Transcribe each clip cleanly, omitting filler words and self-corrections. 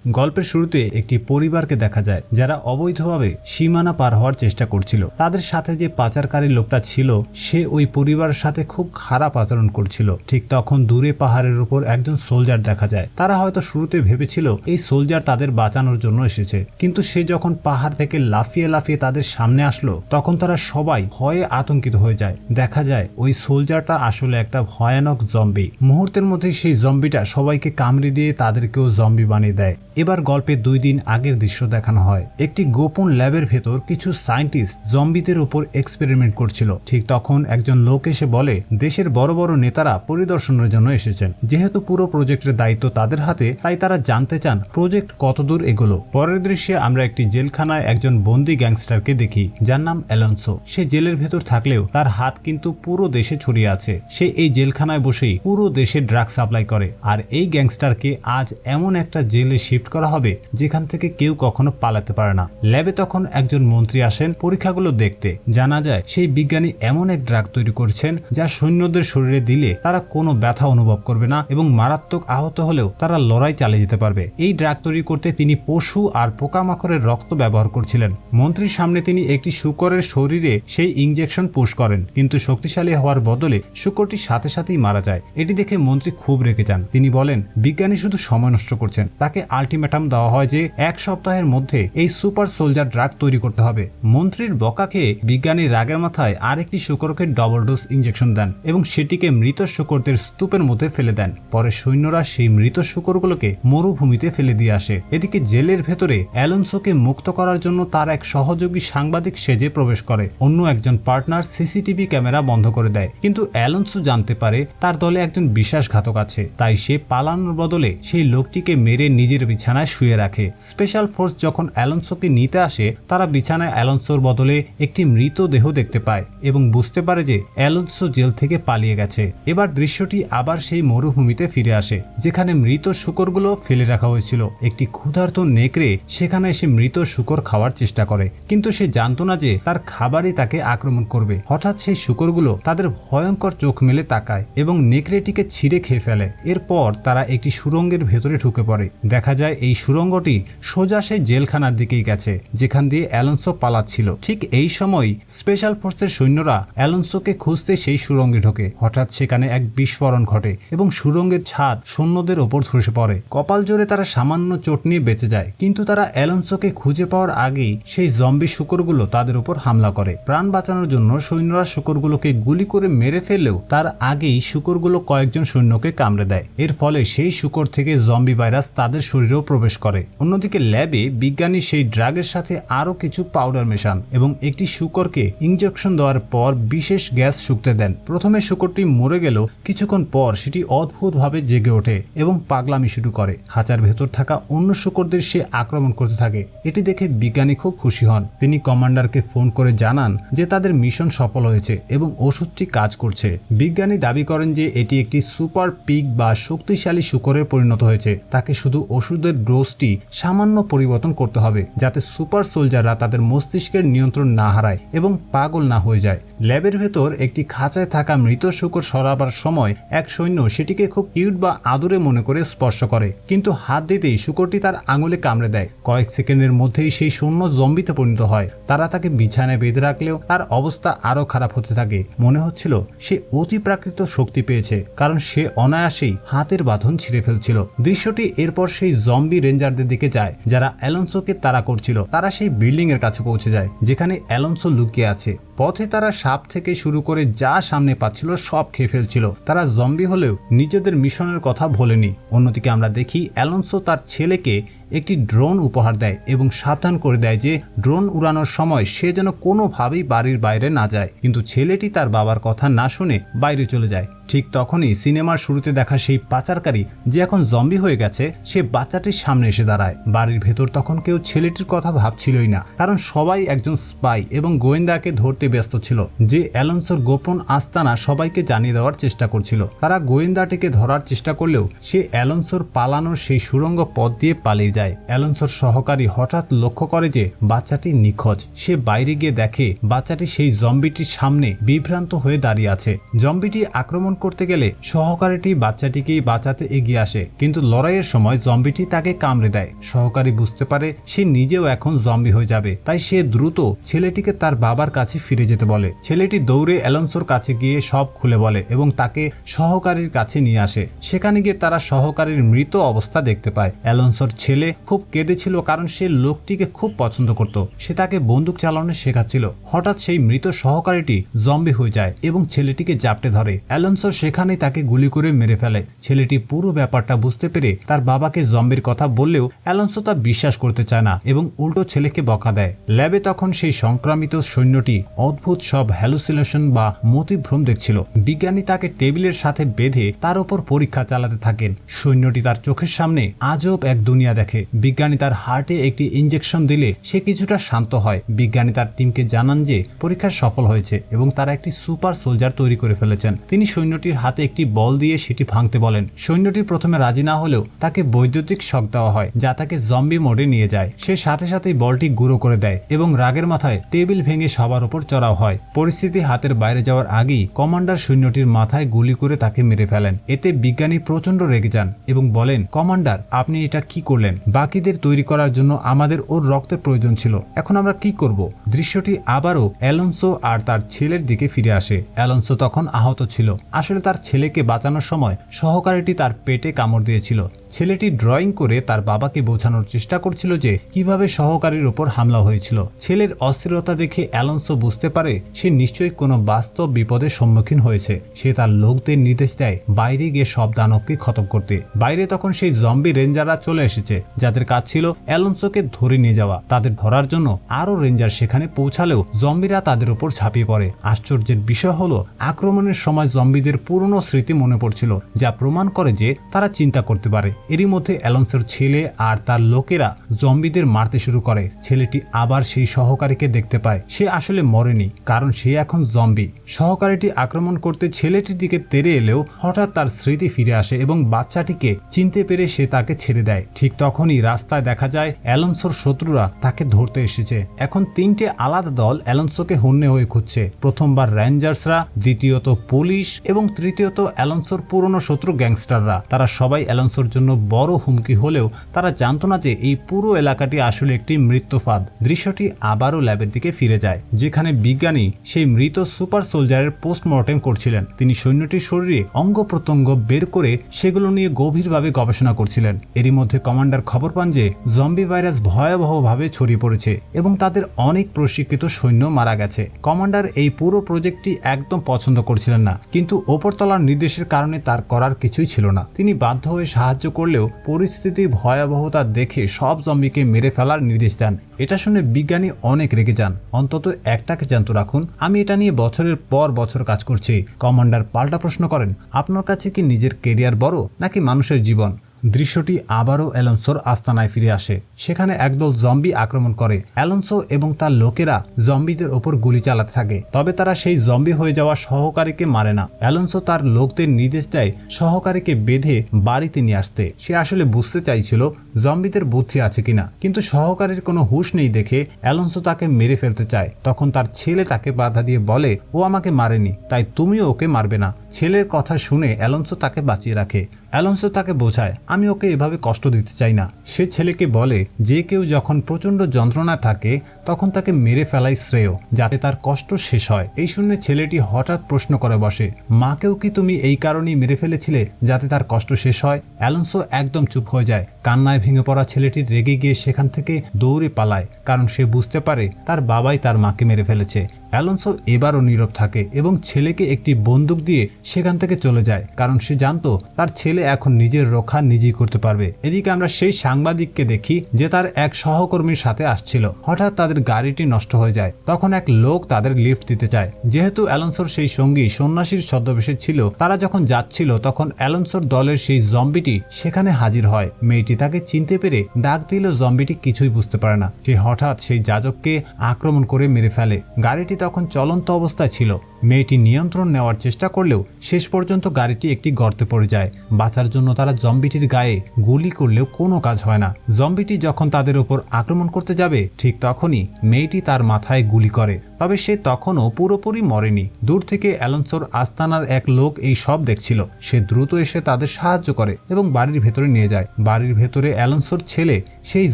গল্পের শুরুতে একটি পরিবারকে দেখা যায় যারা অবৈধভাবে সীমানা পার হওয়ার চেষ্টা করছিল। তাদের সাথে যে পাচারকারী লোকটা ছিল সে ওই পরিবারের সাথে খুব খারাপ আচরণ করছিল। ঠিক তখন দূরে পাহাড়ের উপর একজন সোলজার দেখা যায়। তারা হয়তো শুরুতে ভেবেছিল এই সোলজার তাদের বাঁচানোর জন্য এসেছে, কিন্তু সে যখন পাহাড় থেকে লাফিয়ে লাফিয়ে তাদের সামনে আসলো তখন তারা সবাই ভয়ে আতঙ্কিত হয়ে যায়। দেখা যায় ওই সোলজারটা আসলে একটা ভয়ানক জম্বি। মুহূর্তের মধ্যে সেই জম্বিটা সবাইকে কামড়ে দিয়ে তাদেরকেও জম্বি বানিয়ে দেয়। এবার গল্পে 2 দিন আগের দৃশ্য দেখানো হয়। একটি গোপন ল্যাবের ভেতর কিছু সায়েন্টিস্ট জম্বিদের উপর এক্সপেরিমেন্ট করছিল। ঠিক তখন একজন লোক এসে বলে দেশের বড় বড় নেতারা পরিদর্শনের জন্য এসেছেন। যেহেতু পুরো প্রজেক্টের দায়িত্ব তাদের হাতে, তাই তারা জানতে চান প্রজেক্ট কতদূর এগোলো। পরের দৃশ্যে আমরা একটি জেলখানায় একজন বন্দি গ্যাংস্টারকে দেখি যার নাম অ্যালোনসো। সে জেলের ভেতর থাকলেও তার হাত কিন্তু পুরো দেশে ছড়িয়ে আছে। সে এই জেলখানায় বসেই পুরো দেশে ড্রাগ সাপ্লাই করে। আর এই গ্যাংস্টারকে আজ এমন একটা জেলে শিফট করা হবে যেখান থেকে কেউ কখনো পালাতে পারে না। ল্যাবে তখন একজন মন্ত্রী আসেন পরীক্ষাগুলো দেখতে। জানা যায় সেই বিজ্ঞানী এমন এক ড্রাগ তৈরি করছেন যা সৈন্যদের শরীরে দিলে তারা কোনো ব্যথা অনুভব করবে না এবং মারাত্মক আহত হলেও তারা লড়াই চালিয়ে যেতে পারবে। এই ড্রাগ তৈরি করতে তিনি পশু আর পোকামাকড়ের রক্ত ব্যবহার করছিলেন। মন্ত্রীর সামনে তিনি একটি শূকরের শরীরে সেই ইনজেকশন পুশ করেন, কিন্তু শক্তিশালী হওয়ার বদলে শূকরটি সাথে সাথেই মারা যায়। এটি দেখে মন্ত্রী খুব রেগে যান। তিনি বলেন বিজ্ঞানী শুধু সময় নষ্ট করছেন। তাকে আলটিমেটাম দেওয়া হয় যে 1 সপ্তাহের মধ্যে এই সুপার সোলজার ড্রাগ তৈরি করতে হবে। মন্ত্রীর বকা খেয়ে বিজ্ঞানী রাগের মাথায় আরেকটি শূকরকে ডবল ডোজ ইনজেকশন দেন এবং সেটিকে মৃত শূকরদের স্তূপের মধ্যে ফেলে দেন। পরে সৈন্যরা সেই মৃত শূকরগুলোকে মরুভূমিতে ফেলে দিয়ে আসে। এদিকে জেলের ভেতরে অ্যালোনসোকে মুক্ত করার জন্য তার এক সহযোগী সাংবাদিক সেজে প্রবেশ করে। অন্য একজন পার্টনার সিসিটিভি ক্যামেরা বন্ধ করে দেয়, কিন্তু অ্যালোনসো জানতে পারে তার দলে একজন বিশ্বাসঘাতক আছে। তাই সে পালানোর বদলে সেই লোকটিকে মেরে নিজের বিছানায় শুয়ে রাখে। স্পেশাল ফোর্স যখন অ্যালোনসোকে নিতে আসে তারা বিছানায় অ্যালোনসোর বদলে একটি মৃত দেহ দেখতে পায় এবং বুঝতে পারে যে অ্যালোনসো জেল থেকে পালিয়ে গেছে। এবার দৃশ্যটি আবার সেই মরুভূমিতে ফিরে আসে যেখানে মৃত শূকরগুলো ফেলে রাখা হয়েছিল। একটি ক্ষুধার্ত নেকড়ে সেখানে এসে মৃত শূকর খাওয়ার চেষ্টা করে, কিন্তু সে জানতো না যে তার খাবারই তাকে আক্রমণ করবে। হঠাৎ সেই শূকরগুলো তাদের ভয়ঙ্কর চোখ মেলে তাকায় এবং নেকড়েটিকে ছিঁড়ে খেয়ে ফেলে। এরপর তারা একটি সুড়ঙ্গের ভেতরে ঢুকে পড়ে। দেখা যায় এই সুড়ঙ্গটি সোজা সেই জেলখানার দিকেই গেছে যেখান দিয়ে অ্যালোনসো পালাচ্ছিল। ঠিক এই সময় স্পেশাল ফোর্সের সৈন্যরা অ্যালোনসোকে খুঁজতে সেই সুড়ঙ্গে ঢোকে। হঠাৎ সেখানে এক বিস্ফোরণ ঘটে এবং সুড়ঙ্গের ছাদ সৈন্যদের ওপর ধসে পড়ে। কপাল জোরে তারা সামান্য চোট নিয়ে বেঁচে যায়, কিন্তু তারা অ্যালোনসোকে খুঁজে পাওয়ার আগেই সেই জম্বি শূকরগুলো তাদের উপর হামলা করে। প্রাণ বাঁচানোর জন্য সৈন্যরা শূকরগুলোকে গুলি করে মেরে ফেললেও তার আগেই শূকরগুলো কয়েকজন সৈন্যকে কামড়ে দেয়। এর ফলে সেই শূকর থেকে জম্বি ভাইরাস তাদের শরীরেও প্রবেশ করে। অন্যদিকে ল্যাবে বিজ্ঞানী সেই ড্রাগের সাথে আরো কিছু পাউডার মেশান এবং একটি শূকরকে ইনজেকশন দেওয়ার পর বিশেষ গ্যাস শুকতে দেন। প্রথমে শূকরটি মরে গেল, কিছুক্ষণ পর সেটি অদ্ভুতভাবে জেগে ওঠে এবং পাগলামি শুরু করে। খাঁচার ভেতর থাকা অন্য শূকরদের সে আক্রমণ করতে থাকে। এটি দেখে বিজ্ঞানী খুব খুশি হন। তিনি কমান্ডারকে ফোন করে জানান যে তাদের মিশন সফল হয়েছে এবং ওষুধটি কাজ করছে। বিজ্ঞানী দাবি করেন যে এটি একটি সুপার পিগ বা শক্তিশালী শূকরে পরিণত হয়েছে। তাকে শুধু ওষুধের ডোজটি সামান্য পরিবর্তন করতে হবে যাতে সুপার সোলজাররা তাদের মস্তিষ্কের নিয়ন্ত্রণ না হারায় এবং পাগল না হয়ে যায়। ল্যাবের ভেতর একটি খাঁচায় থাকা মৃত শূকর সরাবার সময় এক সৈন্য সেটিকে খুব কিউট বা আদরে মনে করে স্পর্শ করে, কিন্তু হাত দিতেই শূকরটি তার আঙুলে কামড়ে দেয়। কয়েক সেকেন্ডের মধ্যেই সেই সৈন্য জম্বিতে পরিণত হয়। তারা তাকে বিছানায় বেঁধে রাখলেও তার অবস্থা আরো খারাপ হতে থাকে। মনে হচ্ছিল সে অতি প্রাকৃত শক্তি পেয়েছে, কারণ সে অনায়াসেই হাতের বাঁধন ছিঁড়ে ফেলছিল। দৃশ্যটি এরপর সেই জম্বি রেঞ্জারদের দিকে যায় যারা অ্যালোনসোকে তাড়া করছিল। তারা সেই বিল্ডিং এর কাছে পৌঁছে যায় যেখানে অ্যালোনসো লুকিয়ে আছে। পথে তারা সাপ থেকে শুরু করে যা সামনে পাচ্ছিল সব খেয়ে ফেলছিল। তারা জম্বি হলেও নিজেদের মিশনের কথা ভোলেনি। অন্যদিকে আমরা দেখি অ্যালোনসো তার ছেলেকে একটি ড্রোন উপহার দেয় এবং সাবধান করে দেয় যে ড্রোন উড়ানোর সময় সে যেন কোনোভাবেই বাড়ির বাইরে না যায়, কিন্তু ছেলেটি তার বাবার কথা না শুনে বাইরে চলে যায়। ঠিক তখনই সিনেমার শুরুতে দেখা সেই পাচারকারী যে এখন জম্বি হয়ে গেছে সে বাচ্চাটির সামনে এসে দাঁড়ায়। বাড়ির ভেতর তখন কেউ ছেলেটির কথা ভাবছিলই না, কারণ সবাই একজন স্পাই এবং গোয়েন্দাকে ধরতে ব্যস্ত ছিল যে অ্যালোনসোর গোপন আস্তানা সবাইকে জানিয়ে দেওয়ার চেষ্টা করছিল। তারা গোয়েন্দাটিকে ধরার চেষ্টা করলেও সে অ্যালোনসোর পালানোর সেই সুড়ঙ্গ পথ দিয়ে পালিয়ে যায়। অ্যালোনসোর সহকারী হঠাৎ লক্ষ্য করে যে বাচ্চাটি নিখোঁজ। সে বাইরে গিয়ে দেখে বাচ্চাটি সেই জম্বিটির সামনে বিভ্রান্ত হয়ে দাঁড়িয়ে আছে। জম্বিটি আক্রমণ করতে গেলে সহকারীটি বাচ্চাটিকেই বাঁচাতে এগিয়ে আসে, কিন্তু লড়াইয়ের সময় জম্বিটি তাকে কামড়ে দেয়। সহকারী বুঝতে পারে সে নিজেও এখন জম্বি হয়ে যাবে, তাই সে দ্রুত ছেলেটিকে তার বাবার কাছে ফিরে যেতে বলে। ছেলেটি দৌড়ে অ্যালোনসোর কাছে গিয়ে সব খুলে বলে এবং তাকে সহকারীর কাছে নিয়ে আসে। সেখানে গিয়ে তারা সহকারীর মৃত অবস্থা দেখতে পায়। অ্যালোনসোর ছেলে খুব কেঁদেছিল, কারণ সে লোকটিকে খুব পছন্দ করত। সে তাকে বন্দুক চালানো শেখাচ্ছিল। হঠাৎ সেই মৃত সহকারীটি জম্বি হয়ে যায় এবং ছেলেটিকে জাপটে ধরে। অ্যালোনসো সেখানেই তাকে গুলি করে মেরে ফেলে। ছেলেটি পুরো ব্যাপারটা বুঝতে পেরে তার বাবাকে জম্বির কথা বললেও অ্যালোনসো তা বিশ্বাস করতে চায় না এবং উল্টো ছেলেকে বকা দেয়। ল্যাবে তখন সেই সংক্রামিত সৈন্যটি অদ্ভুত সব হ্যালুসিনেশন বা মতিভ্রম দেখছিল। বিজ্ঞানী তাকে টেবিলের সাথে বেঁধে তার উপর পরীক্ষা চালাতে থাকেন। সৈন্যটি তার চোখের সামনে আজব এক দুনিয়া দেখে। বিজ্ঞানী তার হার্টে একটি ইনজেকশন দিলে সে কিছুটা শান্ত হয়। বিজ্ঞানী তার টিমকে জানান যে পরীক্ষা সফল হয়েছে এবং তারা একটি সুপার সোলজার তৈরি করে ফেলেছেন। তিনি সৈন্যটির হাতে একটি বল দিয়ে সেটি ভাঙতে বলেন। সৈন্যটি প্রথমে রাজি না হলেও তাকে বৈদ্যুতিক শক দেওয়া হয়, যা তাকে জম্বি মোডে নিয়ে যায়। সে সাথে সাথেই বলটি গুঁড়ো করে দেয় এবং রাগের মাথায় টেবিল ভেঙে সবার উপর চড়াও হয়। পরিস্থিতি হাতের বাইরে যাওয়ার আগেই কমান্ডার সৈন্যটির মাথায় গুলি করে তাকে মেরে ফেলেন। এতে বিজ্ঞানী প্রচন্ড রেগে যান এবং বলেন, কমান্ডার, আপনি এটা কি করলেন? বাকিদের তৈরি করার জন্য আমাদের ওর রক্তের প্রয়োজন ছিল, এখন আমরা কি করব? দৃশ্যটি আবারও অ্যালোনসো আর তার ছেলের দিকে ফিরে আসে। অ্যালোনসো তখন আহত ছিল। আসলে তার ছেলেকে বাঁচানোর সময় সহকারীটি তার পেটে কামড় দিয়েছিল। ছেলেটি ড্রয়িং করে তার বাবাকে বোঝানোর চেষ্টা করছিল যে কিভাবে সহকারীর উপর হামলা হয়েছিল। ছেলের অস্থিরতা দেখে অ্যালোনসো বুঝতে পারে সে নিশ্চয়ই কোনো বাস্তব বিপদের সম্মুখীন হয়েছে। সে তার লোকদের নির্দেশ দেয় বাইরে গিয়ে সব দানবকে খতম করতে। বাইরে তখন সেই জম্বি রেঞ্জাররা চলে এসেছে, যাদের কাজ ছিল অ্যালোনসোকে ধরে নিয়ে যাওয়া। তাদের ধরার জন্য আরো রেঞ্জার সেখানে পৌঁছালেও জম্বিরা তাদের উপর ঝাঁপিয়ে পড়ে। আশ্চর্যের বিষয় হলো আক্রমণের সময় জম্বিদের পুরনো স্মৃতি মনে পড়ছিল, যা প্রমাণ করে যে তারা চিন্তা করতে পারে। এরই মধ্যে অ্যালোনসোর ছেলে আর তার লোকেরা জম্বিদের মারতে শুরু করে। ছেলেটি আবার সেই সহকারীকে দেখতে পায়। সে আসলে মরেনি, কারণ সে এখন জম্বি। সহকারীটি আক্রমণ করতে ছেলেটির দিকে তেড়ে এলেও হঠাৎ তার স্মৃতি ফিরে আসে এবং বাচ্চাটিকে চিনতে পেরে সে তাকে ছেড়ে দেয়। ঠিক তখনই রাস্তায় দেখা যায় অ্যালোনসোর শত্রুরা তাকে ধরতে এসেছে। এখন তিনটে আলাদা দল অ্যালোনসোকে হন্যে হয়ে খুঁজছে। প্রথমবার রেঞ্জার্সরা, দ্বিতীয়ত পুলিশ এবং তৃতীয়ত অ্যালোনসোর পুরনো শত্রু গ্যাংস্টাররা। তারা সবাই অ্যালোনসোর জন্য বড় হুমকি হলেও তারা জানতো না যে এই পুরো এলাকাটি আসলে একটি মৃত্যু ফাঁদ। দৃশ্যটি আবারও ল্যাবের দিকে ফিরে যায়, যেখানে বিজ্ঞানী সেই মৃত সুপার সোলজারের পোস্টমর্টেম করছিলেন। তিনি সৈন্যটির শরীরে অঙ্গ প্রত্যঙ্গ বের করে সেগুলো নিয়ে গভীরভাবে গবেষণা করছিলেন। এরই মধ্যে কমান্ডার খবর পান যে জম্বি ভাইরাস ভয়াবহভাবে ছড়িয়ে পড়েছে এবং তাদের অনেক প্রশিক্ষিত সৈন্য মারা গেছে। কমান্ডার এই পুরো প্রজেক্টটি একদম পছন্দ করছিলেন না, কিন্তু ওপরতলার নির্দেশের কারণে তার করার কিছুই ছিল না। তিনি বাধ্য হয়ে সাহায্য করলেও পরিস্থিতির ভয়াবহতা দেখে সব জম্বিকে মেরে ফেলার নির্দেশ দেন। এটা শুনে বিজ্ঞানী অনেক রেগে যান। অন্তত একটাকে জ্যান্ত রাখুন, আমি এটা নিয়ে বছরের পর বছর কাজ করছি। কমান্ডার পাল্টা প্রশ্ন করেন, আপনার কাছে কি নিজের কেরিয়ার বড় নাকি মানুষের জীবন? দৃশ্যটি আবারও অ্যালোনসোর আস্তানায় ফিরে আসে। সেখানে একদল জম্বি আক্রমণ করে। অ্যালোনসো এবং তার লোকেরা জম্বিদের ওপর গুলি চালাতে থাকে, তবে তারা সেই জম্বি হয়ে যাওয়া সহকারীকে মারে না। অ্যালোনসো তার লোকদের নির্দেশ দেয় সহকারীকে বেঁধে বাড়িতে নিয়ে আসতে। সে আসলে বুঝতে চাইছিল জম্বিদের বুদ্ধি আছে কিনা, কিন্তু সহকারীর কোনো হুঁশ নেই দেখে অ্যালোনসো তাকে মেরে ফেলতে চায়। তখন তার ছেলে তাকে বাধা দিয়ে বলে, ও আমাকে মারেনি, তাই তুমিও ওকে মারবে না। ছেলের কথা শুনে অ্যালোনসো তাকে বাঁচিয়ে রাখে। অ্যালোনসো তাকে বোঝায়, আমি ওকে এভাবে কষ্ট দিতে চাই না। সে ছেলেকে বলে যে কেউ যখন প্রচন্ড যন্ত্রণা থাকে তখন তাকে মেরে ফেলাই শ্রেয়, যাতে তার কষ্ট শেষ হয়। এই শুনে ছেলেটি হঠাৎ প্রশ্ন করে বসে, মাকেও কি তুমি এই কারণেই মেরে ফেলেছিলে যাতে তার কষ্ট শেষ হয়? অ্যালোনসো একদম চুপ হয়ে যায়। কান্নায় ভেঙে পড়া ছেলেটি রেগে গিয়ে সেখান থেকে দৌড়ে পালায়, কারণ সে বুঝতে পারে তার বাবাই তার মাকে মেরে ফেলেছে। অ্যালোনসো এবারও নীরব থাকে এবং ছেলেকে একটি বন্দুক দিয়ে সেখান থেকে চলে যায়, কারণ সে জানতো তার ছেলে এখন নিজের রক্ষা নিজেই করতে পারবে। এদিকে আমরা সেই সাংবাদিককে দেখি যে তার এক সহকর্মীর সাথে আসছিল। হঠাৎ তাদের গাড়িটি নষ্ট হয়ে যায়। তখন এক লোক তাদের লিফট দিতে চায়। যেহেতু অ্যালোনসোর সেই সঙ্গী সন্ন্যাসীর ছদ্মবেশে ছিল, তারা যখন যাচ্ছিল তখন অ্যালোনসোর দলের সেই জম্বিটি সেখানে হাজির হয়। মেয়েটি তাকে চিনতে পেরে ডাক দিলেও জম্বিটি কিছুই বুঝতে পারে না। সে হঠাৎ সেই যাজককে আক্রমণ করে মেরে ফেলে। গাড়িটি তখন চলন্ত অবস্থায় ছিল। মেয়েটি নিয়ন্ত্রণ নেওয়ার চেষ্টা করলেও শেষ পর্যন্ত গাড়িটি একটি গর্তে পড়ে যায়। বাঁচার জন্য তারা জম্বিটির গায়ে গুলি করলেও কোনো কাজ হয় না। জম্বিটি যখন তাদের উপর আক্রমণ করতে যাবে ঠিক তখনই মেয়েটি তার মাথায় গুলি করে, তবে সে তখনও পুরোপুরি মরেনি। দূর থেকে অ্যালোনসোর আস্তানার এক লোক এই সব দেখছিল। সে দ্রুত এসে তাদের সাহায্য করে এবং বাড়ির ভেতরে নিয়ে যায়। বাড়ির ভেতরে অ্যালোনসোর ছেলে সেই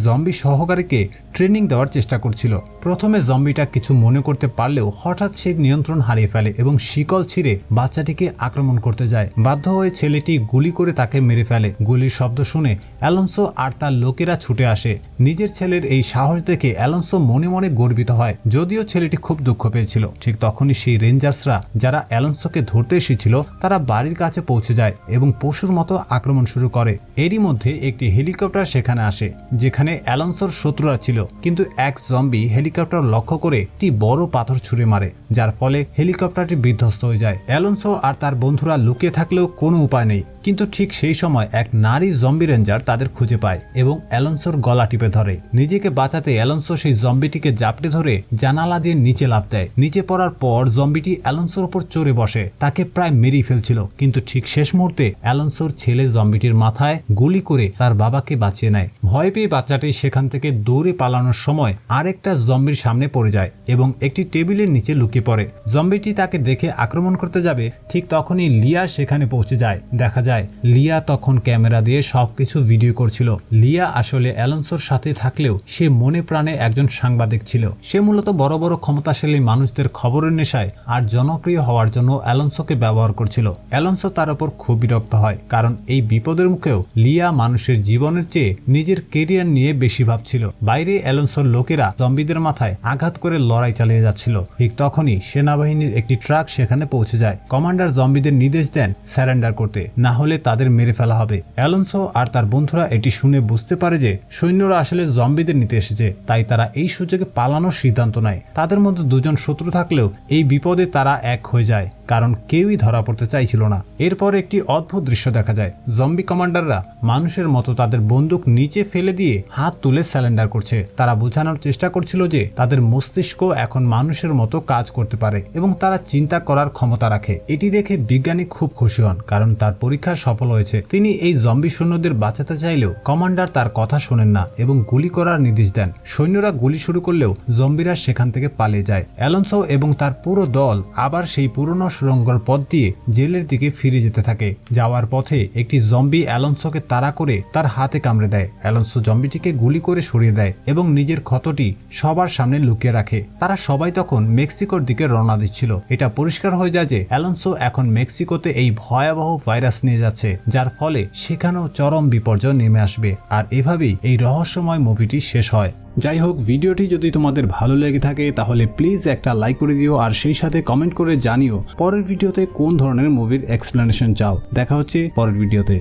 জম্বি সহকারীকে ট্রেনিং দেওয়ার চেষ্টা করছিল। প্রথমে জম্বিটা কিছু মনে করতে পারলেও হঠাৎ সে নিয়ন্ত্রণ হারিয়ে ফেলে এবং শিকল ছিঁড়ে বাচ্চাটিকে আক্রমণ করতে যায়। বাধ্য হয়ে ছেলেটি গুলি করে তাকে মেরে ফেলে। গুলির শব্দ শুনে অ্যালোনসো আর তার লোকেরা ছুটে আসে। নিজের ছেলের এই সাহস দেখে অ্যালোনসো মনে মনে গর্বিত হয়, যদিও ছেলেটি খুব দুঃখ পেয়েছিল। ঠিক তখনই সেই রেঞ্জার্সরা যারা অ্যালোনসোকে ধরতে এসেছিল তারা বাড়ির কাছে পৌঁছে যায় এবং পশুর মতো আক্রমণ শুরু করে। এরই মধ্যে একটি হেলিকপ্টার সেখানে আসে যেখানে অ্যালোনসোর শত্রুরা ছিল, কিন্তু এক জম্বি হেলিকপ্টার লক্ষ্য করে একটি বড় পাথর ছুঁড়ে মারে, যার ফলে হেলিকপ্টারটি বিধ্বস্ত হয়ে যায়। অ্যালোনসো আর তার বন্ধুরা লুকিয়ে থাকলেও কোনো উপায় নেই, কিন্তু ঠিক সেই সময় এক নারী জম্বি রেঞ্জার তাদের খুঁজে পায় এবং অ্যালোনসোর গলা টিপে ধরে। নিজেকে বাঁচাতে অ্যালোনসো সেই জম্বিটিকে জাপটে ধরে জানালা দিয়ে নিচে লাফ দেয়। নিচে পড়ার পর জম্বিটি অ্যালোনসোর উপর চড়ে বসে, তাকে প্রায় মেরেই ফেলছিল, কিন্তু ঠিক শেষ মুহূর্তে অ্যালোনসোর ছেলে জম্বিটির মাথায় গুলি করে তার বাবাকে বাঁচিয়ে নেয়। ভয় পেয়ে বাচ্চাটি সেখান থেকে দৌড়ে পালানোর সময় আরেকটা জম্বির সামনে পড়ে যায় এবং একটি টেবিলের নিচে লুকিয়ে পড়ে। জম্বিটি তাকে দেখে আক্রমণ করতে যাবে, ঠিক তখনই লিয়া সেখানে পৌঁছে যায়। দেখা যায় লিয়া তখন ক্যামেরা দিয়ে সবকিছু ভিডিও করছিল। লিয়া আসলে অ্যালোনসোর সাথে থাকলেও সে মনে প্রাণে একজন সাংবাদিক ছিল। সে মূলত বড় বড় ক্ষমতাশালী মানুষদের খবরের নেশায় আর জনপ্রিয় হওয়ার জন্য অ্যালোনসোকে ব্যবহার করছিল। অ্যালোনসো তার উপর খুব বিরক্ত হয়, কারণ এই বিপদের মুখেও লিয়া মানুষের জীবনের চেয়ে নিজের কেরিয়ার নিয়ে বেশি ভাবছিল। বাইরে অ্যালোনসোর লোকেরা জম্বিদের মাথায় আঘাত করে লড়াই চালিয়ে যাচ্ছিল। ঠিক তখনই সেনাবাহিনীর একটি ট্রাক সেখানে পৌঁছে যায়। কমান্ডার জম্বিদের নির্দেশ দেন স্যারেন্ডার করতে, না হলে তাদের মেরে ফেলা হবে। অ্যালোনসো আর তার বন্ধুরা এটি শুনে বুঝতে পারে যে সৈন্যরা আসলে জম্বিদের নিতে এসেছে, তাই তারা এই সুযোগে পালানোর সিদ্ধান্ত নেয়। তাদের মধ্যে দুজন শত্রু থাকলেও এই বিপদে তারা এক হয়ে যায়, কারণ কেউই ধরা পড়তে চাইছিল না। এরপর একটি অদ্ভুত দৃশ্য দেখা যায়। জম্বি কমান্ডাররা মানুষের মতো তাদের বন্দুক নিচে ফেলে দিয়ে হাত তুলে স্যালেন্ডার করছে। তারা বোঝানোর চেষ্টা করছিল যে তাদের মস্তিষ্ক এখন মানুষের মতো কাজ করতে পারে এবং তারা চিন্তা করার ক্ষমতা রাখে। এটি দেখে বিজ্ঞানী খুব খুশি হন, কারণ তার পরীক্ষা সফল হয়েছে। তিনি এই জম্বি সৈন্যদের বাঁচাতে চাইলেও কমান্ডার তার কথা শোনেন না এবং গুলি করার নির্দেশ দেন। সৈন্যরা গুলি শুরু করলেও জম্বিরা সেখান থেকে পালিয়ে যায়। অ্যালোনসো এবং তার পুরো দল আবার সেই পুরনো সুড়ঙ্গের পথ দিয়ে জেলের দিকে ফিরে যেতে থাকে। যাওয়ার পথে একটি জম্বি অ্যালোনসোকে তাড়া করে তার হাতে কামড়ে দেয়। অ্যালোনসো জম্বিটিকে গুলি করে সরিয়ে দেয় এবং নিজের ক্ষতটি সবার সামনে লুকিয়ে রাখে। তারা সবাই তখন মেক্সিকোর দিকে রওনা দিচ্ছিল। এটা পরিষ্কার হয়ে যায় যে অ্যালোনসো এখন মেক্সিকোতে এই ভয়াবহ ভাইরাস নিয়ে যাচ্ছে, যার ফলে সেখানেও চরম বিপর্যয় নেমে আসবে। আর এভাবেই এই রহস্যময় মুভিটি শেষ হয়। যাই হোক, ভিডিওটি যদি তোমাদের ভালো লেগে থাকে তাহলে প্লিজ একটা লাইক করে দিও, আর সেই সাথে কমেন্ট করে জানিও পরের ভিডিওতে কোন ধরনের মুভির এক্সপ্লেনেশন চাও। দেখা হচ্ছে পরের ভিডিওতে।